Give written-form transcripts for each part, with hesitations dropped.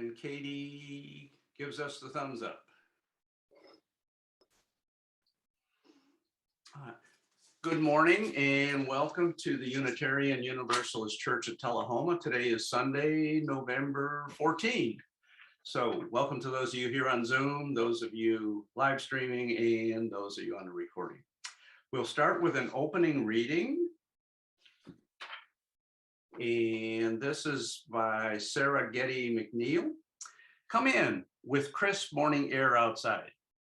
And Katie gives us the thumbs up. Good morning and welcome to the Unitarian Universalist Church of Tullahoma. Today is Sunday, November 14th. So welcome to those of you here on Zoom, those of you live streaming, and those of you on the recording. We'll start with an opening reading. And this is by Sarah Getty McNeil. Come in with crisp morning air outside.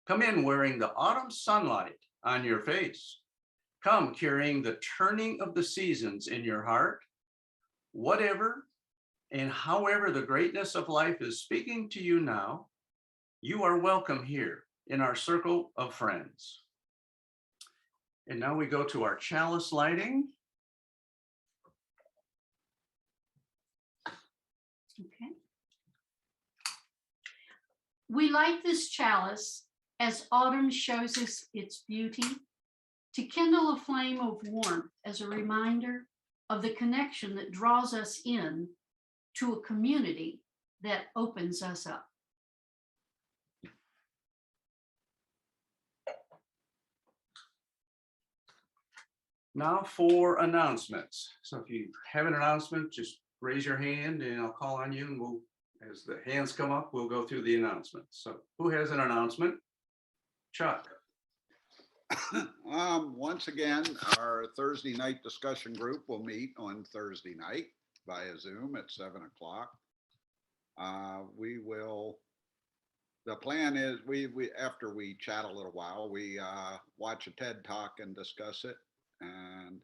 Come in wearing the autumn sunlight on your face. Come carrying the turning of the seasons in your heart. Whatever and however the greatness of life is speaking to you now, you are welcome here in our circle of friends. And now we go to our chalice lighting. Okay. We light this chalice as autumn shows us its beauty to kindle a flame of warmth as a reminder of the connection that draws us in to a community that opens us up. Now for announcements. So if you have an announcement, just raise your hand and I'll call on you, and we'll, as the hands come up, we'll go through the announcements. So who has an announcement? Chuck. Once again, our Thursday night discussion group will meet on Thursday night via Zoom at 7 o'clock. The plan is we after we chat a little while, we watch a TED Talk and discuss it. And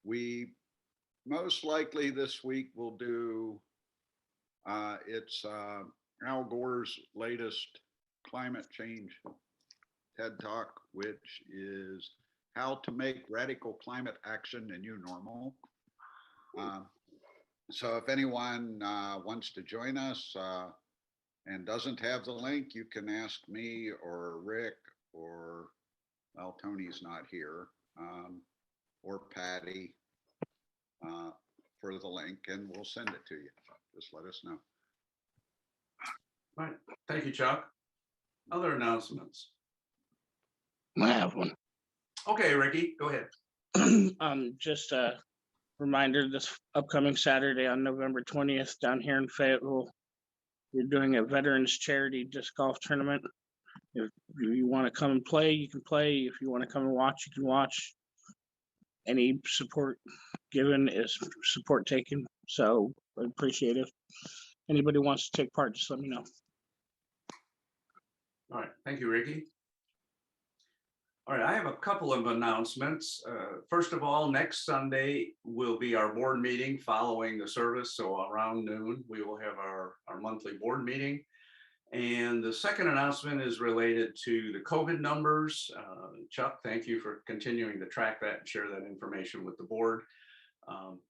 we most likely this week will do it's Al Gore's latest climate change TED Talk, which is how to make radical climate action the new normal. So if anyone wants to join us and doesn't have the link, you can ask me or Rick or, well, Tony's not here, or Patty for the link, and we'll send it to you. Just let us know. All right. Thank you, Chuck. Other announcements? I have one. Okay, Ricky, go ahead. Just a reminder, this upcoming Saturday on November 20th down here in Fayetteville, we're doing a veterans charity disc golf tournament. If you want to come and play, you can play. If you want to come and watch, you can watch. Any support given is support taken. So I appreciate it. Anybody wants to take part, just let me know. All right, thank you, Ricky. All right, I have a couple of announcements. First of all, next Sunday will be our board meeting following the service. So around noon, we will have our monthly board meeting. And the second announcement is related to the COVID numbers. Chuck, thank you for continuing to track that and share that information with the board.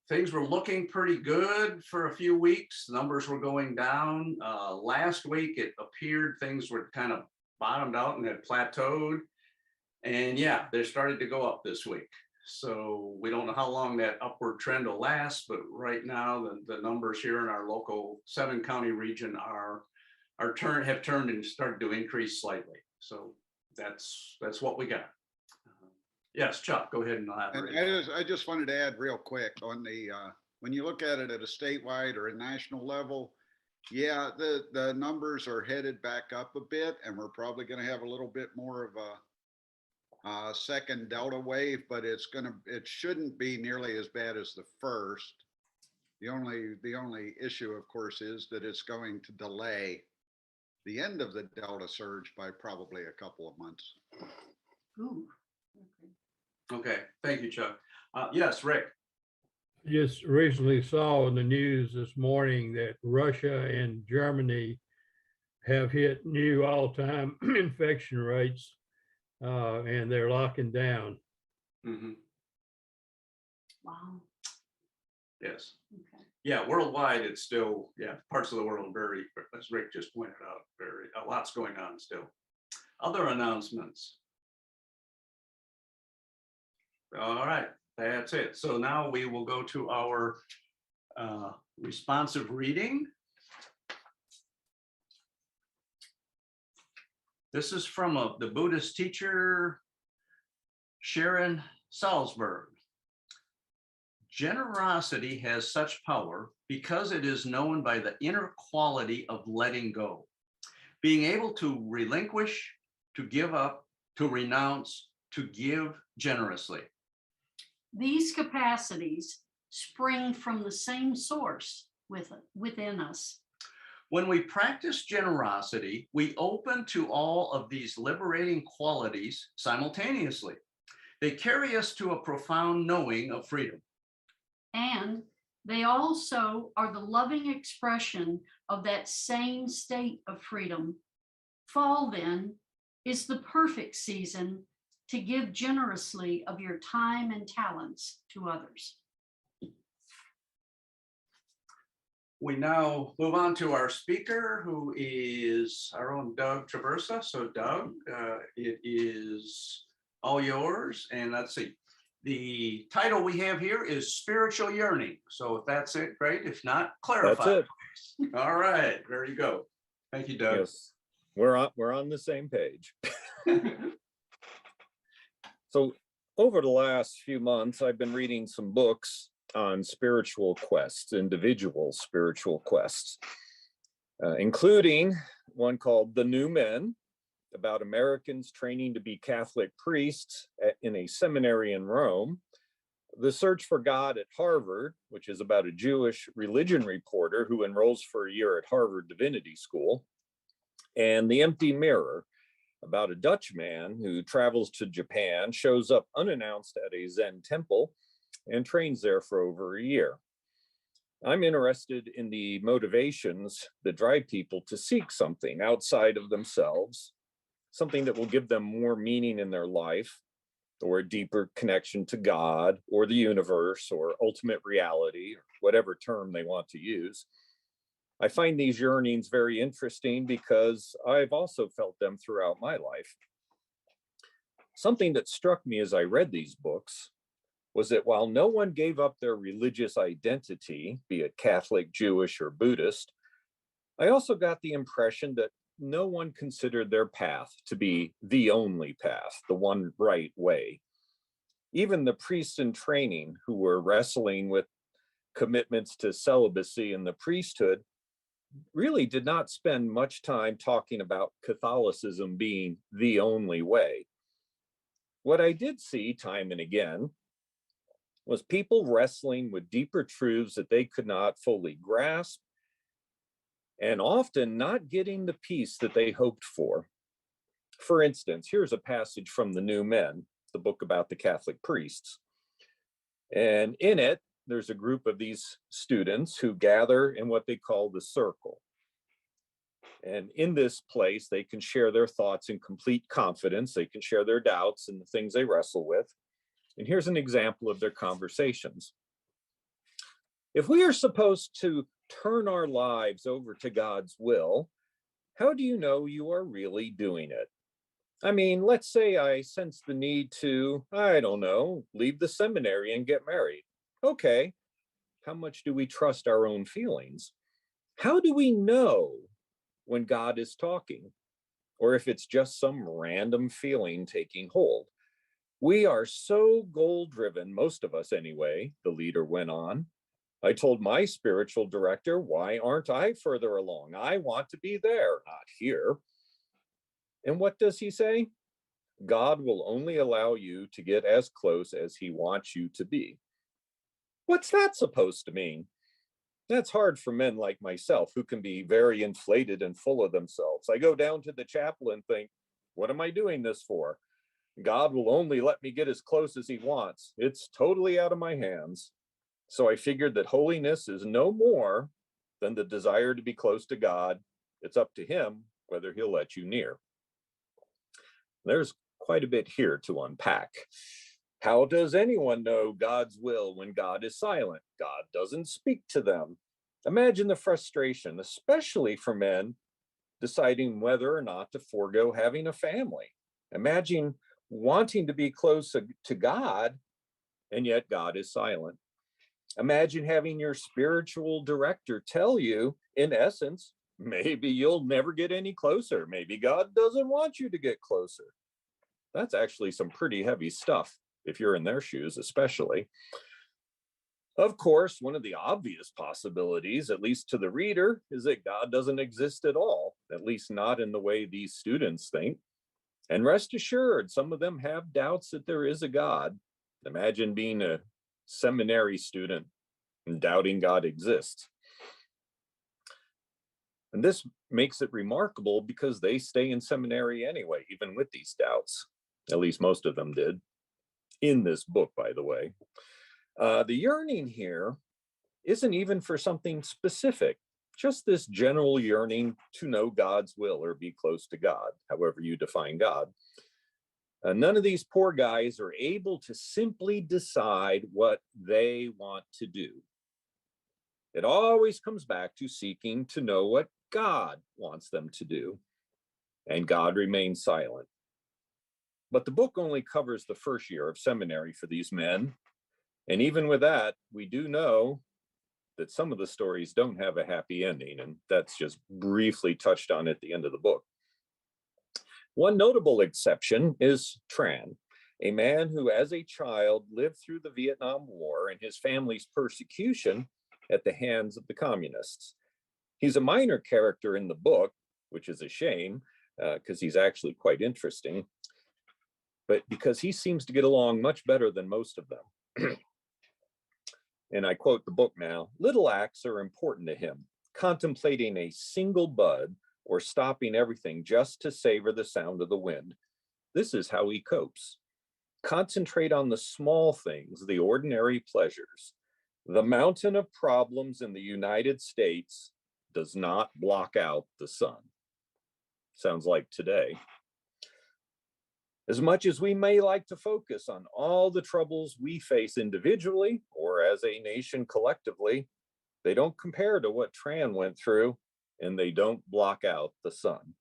Things were looking pretty good for a few weeks. Numbers were going down. Last week, it appeared things were kind of bottomed out and had plateaued. And yeah, they started to go up this week. So we don't know how long that upward trend will last, but right now the numbers here in our local 7-county region have turned and started to increase slightly. So that's what we got. Yes, Chuck, go ahead and elaborate. And I just wanted to add real quick on the when you look at it at a statewide or a national level, yeah, the numbers are headed back up a bit, and we're probably going to have a little bit more of a second Delta wave, but it shouldn't be nearly as bad as the first. The only issue, of course, is that it's going to delay the end of the Delta surge by probably a couple of months. Ooh, Okay, thank you, Chuck. Yes, Rick. Just recently saw in the news this morning that Russia and Germany have hit new all-time infection rates, and they're locking down. Mm-hmm. wow. Yes. Okay. Yeah, worldwide, it's still, parts of the world very, as Rick just pointed out, a lot's going on still. Other announcements. All right, that's it. So now we will go to our responsive reading. This is from the Buddhist teacher, Sharon Salzberg. Generosity has such power because it is known by the inner quality of letting go, being able to relinquish, to give up, to renounce, to give generously. These capacities spring from the same source within us. When we practice generosity, we open to all of these liberating qualities simultaneously. They carry us to a profound knowing of freedom. And they also are the loving expression of that same state of freedom. Fall, then, is the perfect season to give generously of your time and talents to others. We now move on to our speaker, who is our own Doug Traversa. So Doug, it is all yours. And let's see, the title we have here is Spiritual Yearning. So if that's it, great. If not, clarify. That's it. Please. All right, there you go. Thank you, Doug. Yes, we're on the same page. So over the last few months, I've been reading some books on spiritual quests, individual spiritual quests, including one called The New Men, about Americans training to be Catholic priests in a seminary in Rome, The Search for God at Harvard, which is about a Jewish religion reporter who enrolls for a year at Harvard Divinity School, and The Empty Mirror, about a Dutch man who travels to Japan, shows up unannounced at a Zen temple, and trains there for over a year. I'm interested in the motivations that drive people to seek something outside of themselves, something that will give them more meaning in their life, or a deeper connection to God, or the universe, or ultimate reality, or whatever term they want to use. I find these yearnings very interesting because I've also felt them throughout my life. Something that struck me as I read these books was that while no one gave up their religious identity, be it Catholic, Jewish, or Buddhist, I also got the impression that no one considered their path to be the only path, the one right way. Even the priests in training who were wrestling with commitments to celibacy in the priesthood really did not spend much time talking about Catholicism being the only way. What I did see time and again was people wrestling with deeper truths that they could not fully grasp, and often not getting the peace that they hoped for. For instance, here's a passage from The New Men, the book about the Catholic priests. And in it, there's a group of these students who gather in what they call the circle. And in this place, they can share their thoughts in complete confidence. They can share their doubts and the things they wrestle with. And here's an example of their conversations. If we are supposed to turn our lives over to God's will, how do you know you are really doing it? I mean, let's say I sense the need to, I don't know, leave the seminary and get married. Okay, how much do we trust our own feelings? How do we know when God is talking, or if it's just some random feeling taking hold? We are so goal-driven, most of us anyway, the leader went on. I told my spiritual director, why aren't I further along? I want to be there, not here. And what does he say? God will only allow you to get as close as he wants you to be. What's that supposed to mean? That's hard for men like myself, who can be very inflated and full of themselves. I go down to the chapel and think, what am I doing this for? God will only let me get as close as he wants. It's totally out of my hands. So I figured that holiness is no more than the desire to be close to God. It's up to him whether he'll let you near. There's quite a bit here to unpack. How does anyone know God's will when God is silent? God doesn't speak to them. Imagine the frustration, especially for men deciding whether or not to forego having a family. Imagine wanting to be close to God, and yet God is silent. Imagine having your spiritual director tell you, in essence, Maybe you'll never get any closer. Maybe God doesn't want you to get closer. That's actually some pretty heavy stuff if you're in their shoes, especially. Of course, one of the obvious possibilities, at least to the reader, is that God doesn't exist at all, at least not in the way these students think. And rest assured, some of them have doubts that there is a God. Imagine being a seminary student and doubting God exists. And this makes it remarkable because they stay in seminary anyway, even with these doubts. At least most of them did. In this book, by the way. The yearning here isn't even for something specific, just this general yearning to know God's will or be close to God, however you define God. None of these poor guys are able to simply decide what they want to do. It always comes back to seeking to know what God wants them to do, and God remains silent. But the book only covers the first year of seminary for these men. And even with that, we do know that some of the stories don't have a happy ending, and that's just briefly touched on at the end of the book. One notable exception is Tran, a man who as a child lived through the Vietnam War and his family's persecution at the hands of the communists. He's a minor character in the book, which is a shame because he's actually quite interesting, but because he seems to get along much better than most of them. And I quote the book now, little acts are important to him, contemplating a single bud or stopping everything just to savor the sound of the wind. This is how he copes. Concentrate on the small things, the ordinary pleasures. The mountain of problems in the United States does not block out the sun. Sounds like today. As much as we may like to focus on all the troubles we face individually or as a nation collectively, they don't compare to what Tran went through, and they don't block out the sun.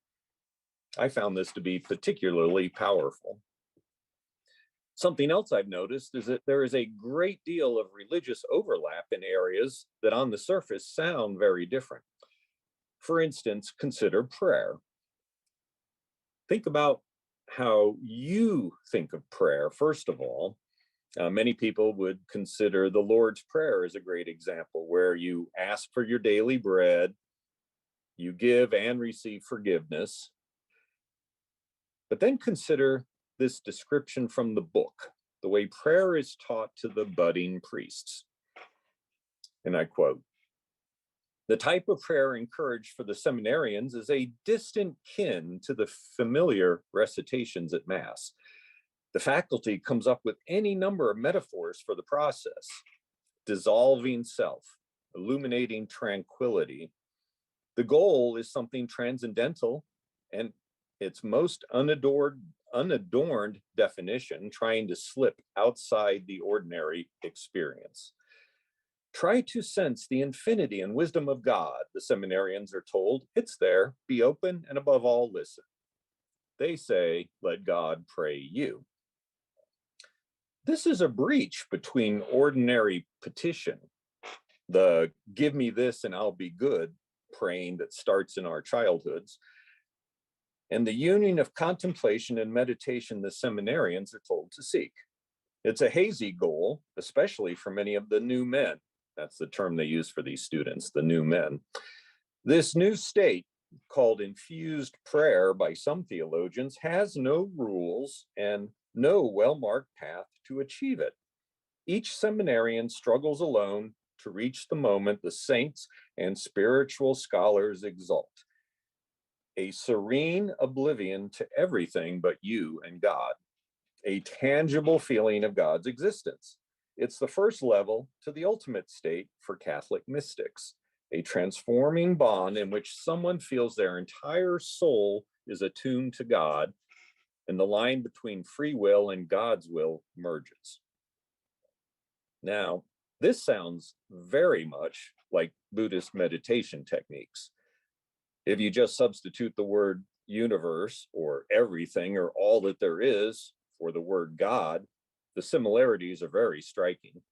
I found this to be particularly powerful. Something else I've noticed is that there is a great deal of religious overlap in areas that on the surface sound very different. For instance, consider prayer. Think about how you think of prayer, first of all. Many people would consider the Lord's Prayer as a great example, where you ask for your daily bread, you give and receive forgiveness. But then consider this description from the book, the way prayer is taught to the budding priests. And I quote, the type of prayer encouraged for the seminarians is a distant kin to the familiar recitations at Mass. The faculty comes up with any number of metaphors for the process: dissolving self, illuminating tranquility. The goal is something transcendental, and its most unadorned definition, trying to slip outside the ordinary experience. Try to sense the infinity and wisdom of God, the seminarians are told. It's there. Be open and above all, listen. They say, let God pray you. This is a breach between ordinary petition, the give me this and I'll be good praying that starts in our childhoods, and the union of contemplation and meditation the seminarians are told to seek. It's a hazy goal, especially for many of the new men. That's the term they use for these students, the new men. This new state, called infused prayer by some theologians, has no rules and no well-marked path to achieve it. Each seminarian struggles alone to reach the moment the saints and spiritual scholars exalt. A serene oblivion to everything but you and God, a tangible feeling of God's existence. It's the first level to the ultimate state for Catholic mystics, a transforming bond in which someone feels their entire soul is attuned to God, and the line between free will and God's will merges. Now, this sounds very much like Buddhist meditation techniques. If you just substitute the word universe or everything or all that there is for the word God, the similarities are very striking.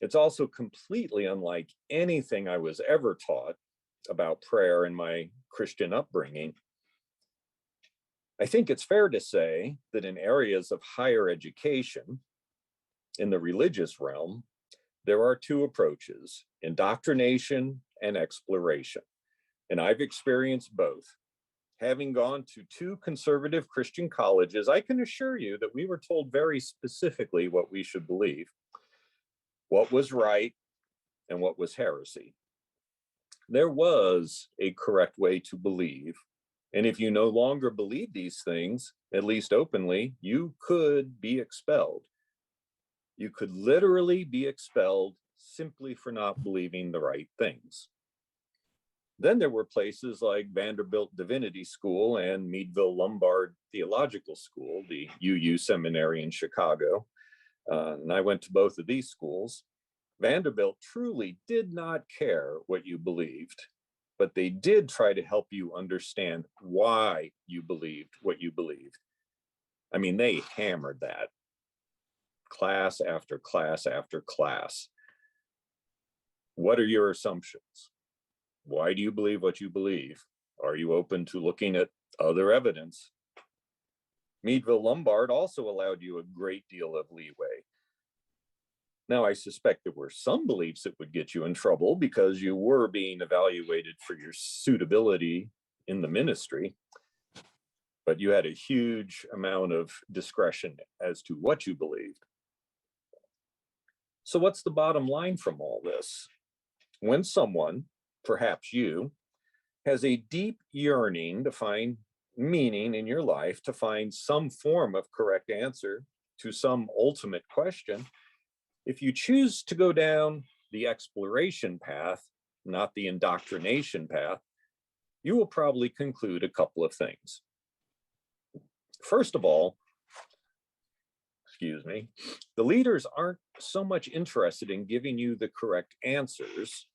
It's also completely unlike anything I was ever taught about prayer and my Christian upbringing, I think it's fair to say that in areas of higher education, in the religious realm, there are two approaches, indoctrination and exploration. And I've experienced both. Having gone to two conservative Christian colleges, I can assure you that we were told very specifically what we should believe, what was right, and what was heresy. There was a correct way to believe. And if you no longer believe these things, at least openly, you could be expelled. You could literally be expelled simply for not believing the right things. Then there were places like Vanderbilt Divinity School and Meadville Lombard Theological School, the UU Seminary in Chicago. And I went to both of these schools. Vanderbilt truly did not care what you believed, but they did try to help you understand why you believed what you believed. I mean, they hammered that class after class after class. What are your assumptions? Why do you believe what you believe? Are you open to looking at other evidence? Meadville Lombard also allowed you a great deal of leeway. Now, I suspect there were some beliefs that would get you in trouble because you were being evaluated for your suitability in the ministry, but you had a huge amount of discretion as to what you believed. So what's the bottom line from all this? When someone, perhaps you, has a deep yearning to find meaning in your life, to find some form of correct answer to some ultimate question, if you choose to go down the exploration path, not the indoctrination path, you will probably conclude a couple of things. First of all, the leaders aren't so much interested in giving you the correct answers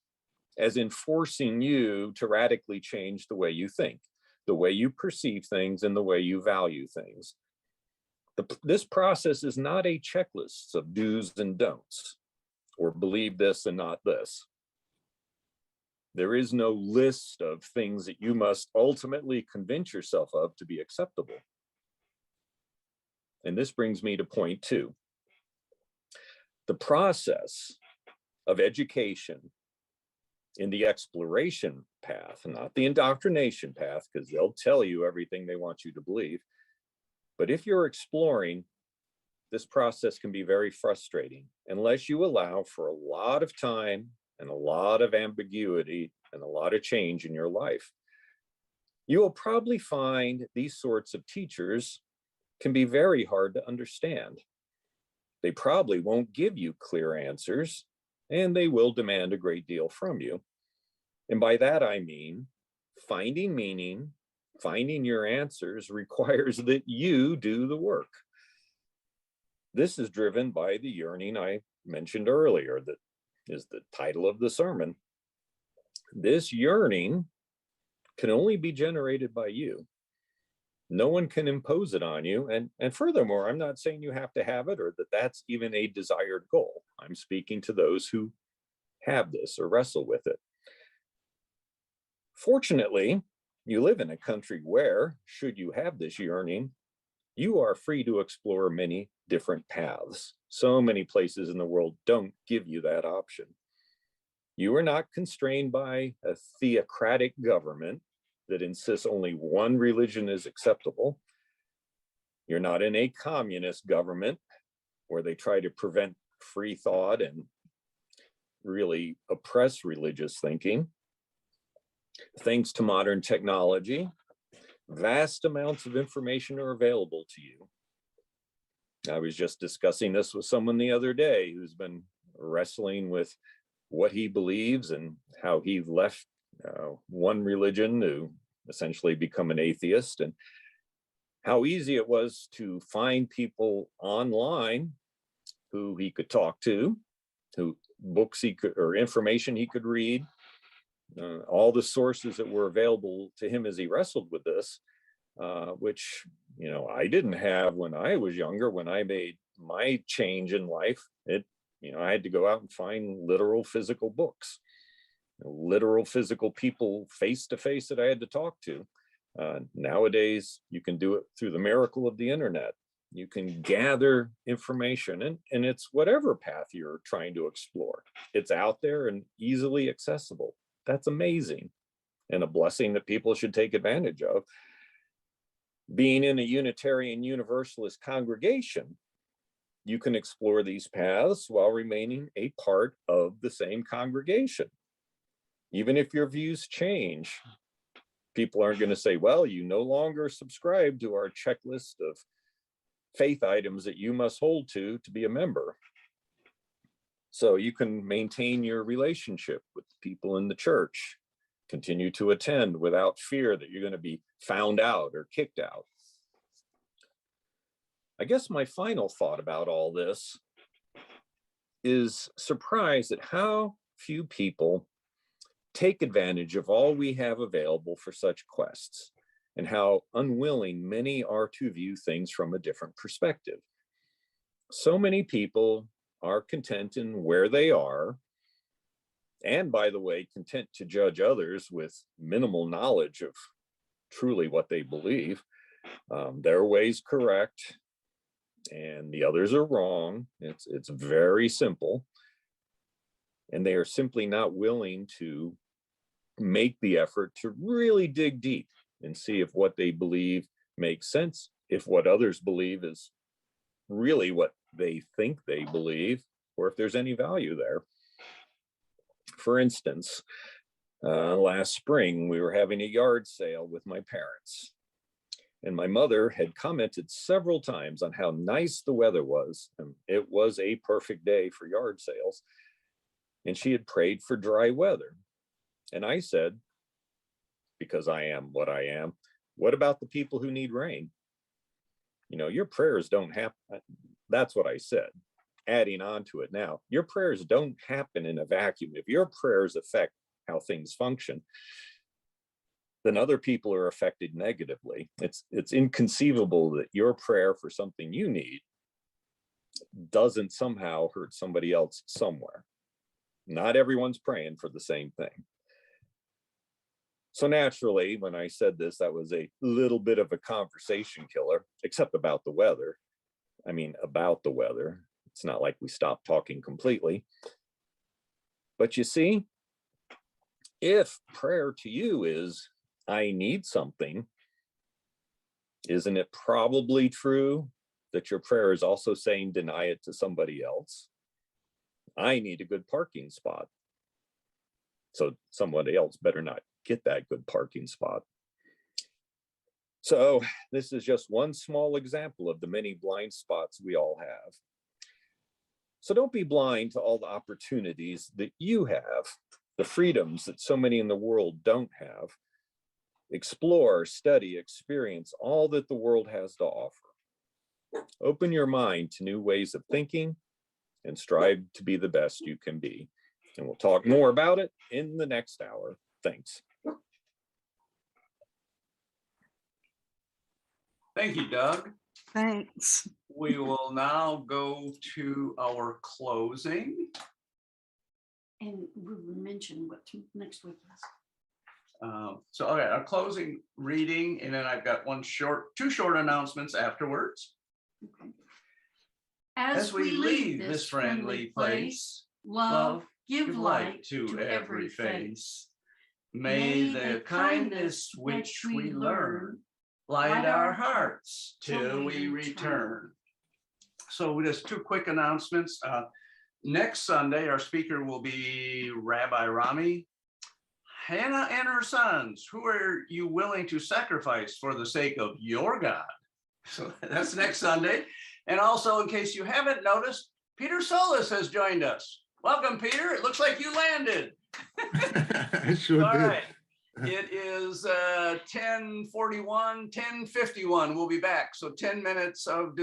as in forcing you to radically change the way you think, the way you perceive things, and the way you value things. This process is not a checklist of do's and don'ts, or believe this and not this. There is no list of things that you must ultimately convince yourself of to be acceptable. And this brings me to point two. The process of education in the exploration path, not the indoctrination path, because they'll tell you everything they want you to believe. But if you're exploring, this process can be very frustrating unless you allow for a lot of time and a lot of ambiguity and a lot of change in your life. You will probably find these sorts of teachers can be very hard to understand. They probably won't give you clear answers, and they will demand a great deal from you. And by that, I mean, finding meaning, finding your answers requires that you do the work. This is driven by the yearning I mentioned earlier, that is the title of the sermon. This yearning can only be generated by you. No one can impose it on you. And furthermore, I'm not saying you have to have it or that that's even a desired goal. I'm speaking to those who have this or wrestle with it. Fortunately, you live in a country where, should you have this yearning, you are free to explore many different paths. So many places in the world don't give you that option. You are not constrained by a theocratic government that insists only one religion is acceptable. You're not in a communist government where they try to prevent free thought and really oppress religious thinking. Thanks to modern technology, vast amounts of information are available to you. I was just discussing this with someone the other day who's been wrestling with what he believes and how he left one religion to essentially become an atheist, and how easy it was to find people online who he could talk to, who books he could, or information he could read, all the sources that were available to him as he wrestled with this, which, I didn't have when I was younger. When I made my change in life, I had to go out and find literal physical books. literal physical people face to face that I had to talk to. Nowadays, you can do it through the miracle of the internet. You can gather information, and it's whatever path you're trying to explore. It's out there and easily accessible. That's amazing, and a blessing that people should take advantage of. Being in a Unitarian Universalist congregation, you can explore these paths while remaining a part of the same congregation. Even if your views change, people aren't going to say, well, you no longer subscribe to our checklist of faith items that you must hold to be a member. So you can maintain your relationship with people in the church, continue to attend without fear that you're going to be found out or kicked out. I guess my final thought about all this is surprised at how few people take advantage of all we have available for such quests, and how unwilling many are to view things from a different perspective. So many people are content in where they are, and by the way, content to judge others with minimal knowledge of truly what they believe. Their way's correct and the others are wrong. It's very simple. And they are simply not willing to make the effort to really dig deep and see if what they believe makes sense, if what others believe is really what they think they believe, or if there's any value there. For instance, last spring, we were having a yard sale with my parents. And my mother had commented several times on how nice the weather was. And it was a perfect day for yard sales. And she had prayed for dry weather. And I said, because I am what I am, what about the people who need rain? You know, your prayers don't happen. That's what I said. Adding on to it now, your prayers don't happen in a vacuum. If your prayers affect how things function, then other people are affected negatively. It's inconceivable that your prayer for something you need doesn't somehow hurt somebody else somewhere. Not everyone's praying for the same thing. So naturally, when I said this, that was a little bit of a conversation killer, except about the weather. I mean, about the weather. It's not like we stopped talking completely. But you see, if prayer to you is, I need something, isn't it probably true that your prayer is also saying, deny it to somebody else? I need a good parking spot. So somebody else better not get that good parking spot. So this is just one small example of the many blind spots we all have. So don't be blind to all the opportunities that you have, the freedoms that so many in the world don't have. Explore, study, experience all that the world has to offer. Open your mind to new ways of thinking and strive to be the best you can be. And we'll talk more about it in the next hour. Thanks. Thank you, Doug. Thanks. We will now go to our closing. And we will mention what next week is. Okay, our closing reading, and then I've got two short announcements afterwards. Okay. As we leave this friendly place, love, give light to every face. May the kindness which we learn light our hearts till we return. So just two quick announcements. Next Sunday, our speaker will be Rabbi Rami. Hannah and her sons, who are you willing to sacrifice for the sake of your God? So that's next Sunday. And also, in case you haven't noticed, Peter Solis has joined us. Welcome, Peter. It looks like you landed. I sure All did. right. It is 10:41, 10:51. We'll be back. So 10 minutes of